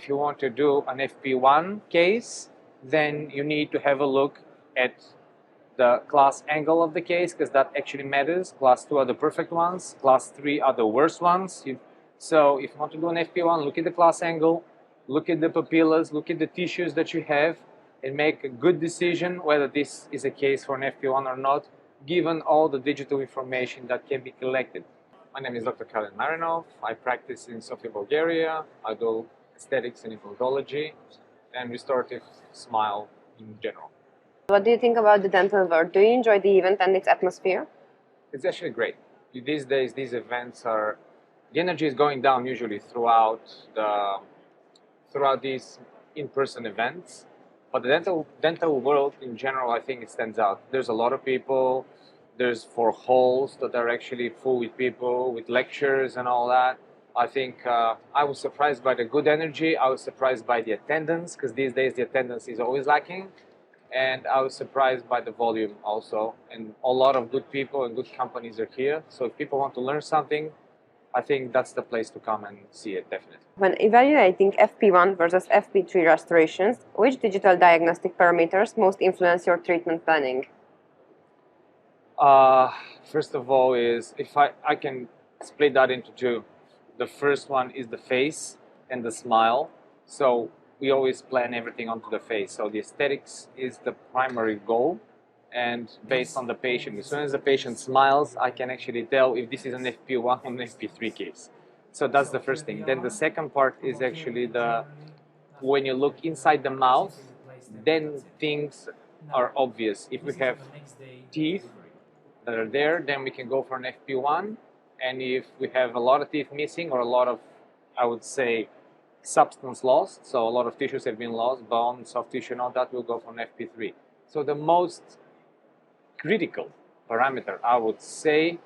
if you want to do an FP1 case, then you need to have a look at the class angle of the case, because that actually matters. Class 2 are the perfect ones, class 3 are the worst ones. So if you want to do an FP1, look at the class angle, look at the papillas, look at the tissues that you have, and make a good decision whether this is a case for an FP1 or not, given all the digital information that can be collected. My name is Dr. Kalin Marinov. I practice in Sofia, Bulgaria. I do aesthetics and implantology and restorative smile in general. What do you think about the dental world? Do you enjoy the event and its atmosphere? It's actually great. These days, these events are, the energy is going down usually throughout these in-person events. But the dental world in general, I think it stands out. There's a lot of people. There's 4 halls that are actually full with people, with lectures and all that. I think I was surprised by the good energy. I was surprised by the attendance, because these days the attendance is always lacking. And I was surprised by the volume also. And a lot of good people and good companies are here. So if people want to learn something, I think that's the place to come and see it, definitely. When evaluating FP1 versus FP3 restorations, which digital diagnostic parameters most influence your treatment planning? First of all is, if I can split that into 2. The first one is the face and the smile. So we always plan everything onto the face. So the aesthetics is the primary goal. And based on the patient, as soon as the patient smiles, I can actually tell if this is an FP1 or an FP3 case. So that's the first thing. Then the second part is actually when you look inside the mouth, then things are obvious. If we have teeth that are there, then we can go for an FP1. And if we have a lot of teeth missing, or a lot of, I would say, substance lost, so a lot of tissues have been lost, bone, soft tissue and all that, we'll go for an FP3. So the most critical parameter, I would say,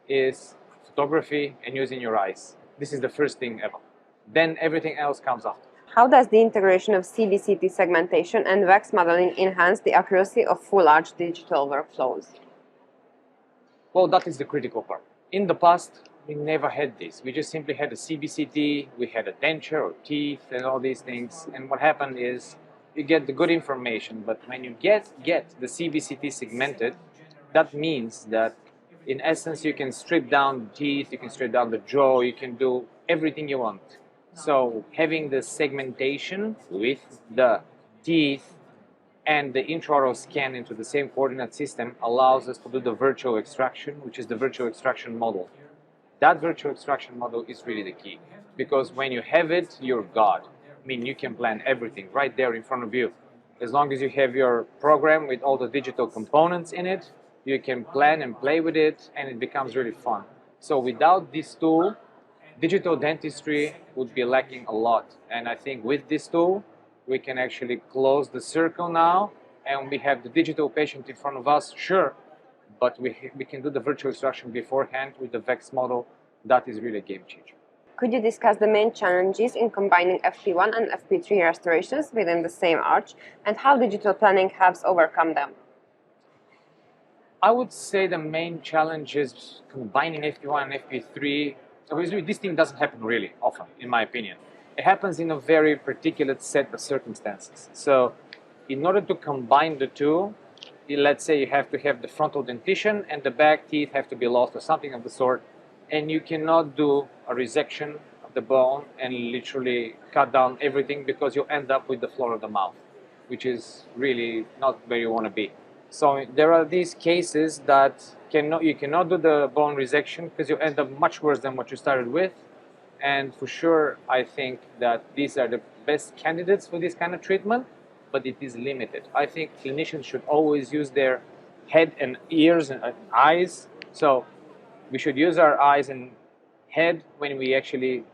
is photography and using your eyes. This is the first thing ever. Then everything else comes after. How does the integration of CBCT segmentation and VEX modeling enhance the accuracy of full-arch digital workflows? Well, that is the critical part. In the past, we never had this. We just simply had a CBCT, we had a denture or teeth and all these things. And what happened is, you get the good information, but when you get the CBCT segmented, that means that in essence you can strip down the teeth, you can strip down the jaw, you can do everything you want. So having the segmentation with the teeth and the intraoral scan into the same coordinate system allows us to do the virtual extraction, which is the virtual extraction model. That virtual extraction model is really the key, because when you have it, you're God. I mean, you can plan everything right there in front of you. As long as you have your program with all the digital components in it, you can plan and play with it, and it becomes really fun. So without this tool, digital dentistry would be lacking a lot. And I think with this tool, we can actually close the circle now, and we have the digital patient in front of us, sure, but we can do the virtual extraction beforehand with the VEX model. That is really a game changer. Could you discuss the main challenges in combining FP1 and FP3 restorations within the same arch, and how digital planning helps overcome them? I would say the main challenge is combining FP1 and FP3. Obviously, this thing doesn't happen really often, in my opinion. It happens in a very particular set of circumstances. So in order to combine the two, let's say you have to have the frontal dentition and the back teeth have to be lost or something of the sort, and you cannot do a resection of the bone and literally cut down everything, because you end up with the floor of the mouth, which is really not where you want to be. So there are these cases that you cannot do the bone resection because you end up much worse than what you started with. And for sure, I think that these are the best candidates for this kind of treatment, but it is limited. I think clinicians should always use their head and ears and eyes. So we should use our eyes and head when we actually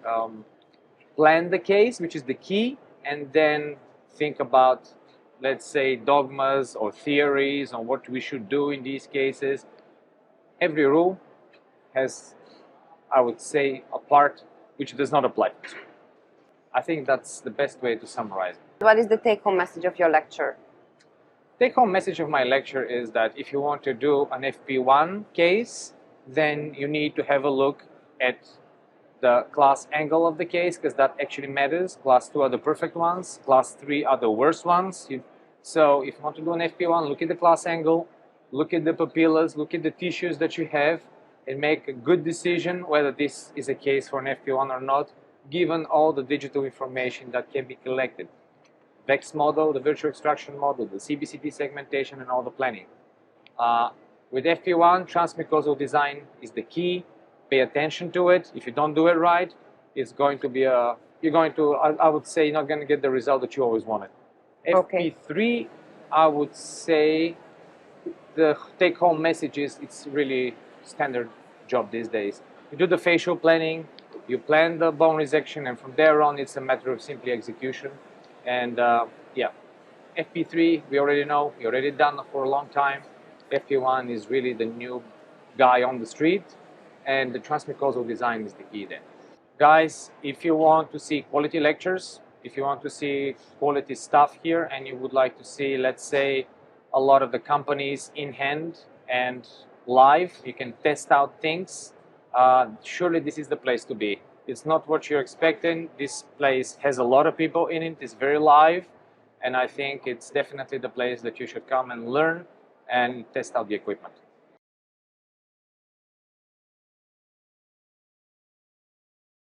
plan the case, which is the key, and then think about, let's say, dogmas or theories on what we should do in these cases. Every rule has, I would say, a part which does not apply. I think that's the best way to summarize it. What is the take-home message of your lecture? Take-home message of my lecture is that if you want to do an FP1 case, then you need to have a look at the class angle of the case, because that actually matters. Class 2 are the perfect ones, class 3 are the worst ones. So if you want to do an FP1, look at the class angle, look at the papillas, look at the tissues that you have, and make a good decision whether this is a case for an FP1 or not, given all the digital information that can be collected. VEX model, the virtual extraction model, the CBCT segmentation, and all the planning. With FP1, transmucosal design is the key. Pay attention to it. If you don't do it right, it's going to be I would say, you're not going to get the result that you always wanted. Okay. FP3, I would say the take-home message is it's really standard job these days. You do the facial planning, you plan the bone resection, and from there on, it's a matter of simply execution. And yeah, FP3, we already know, we already done for a long time. FP1 is really the new guy on the street, and the transmucosal design is the key there. Guys, if you want to see quality lectures, if you want to see quality stuff here, and you would like to see, let's say, a lot of the companies in hand and live, you can test out things, surely this is the place to be. It's not what you're expecting. This place has a lot of people in it, it's very live, and I think it's definitely the place that you should come and learn and test out the equipment.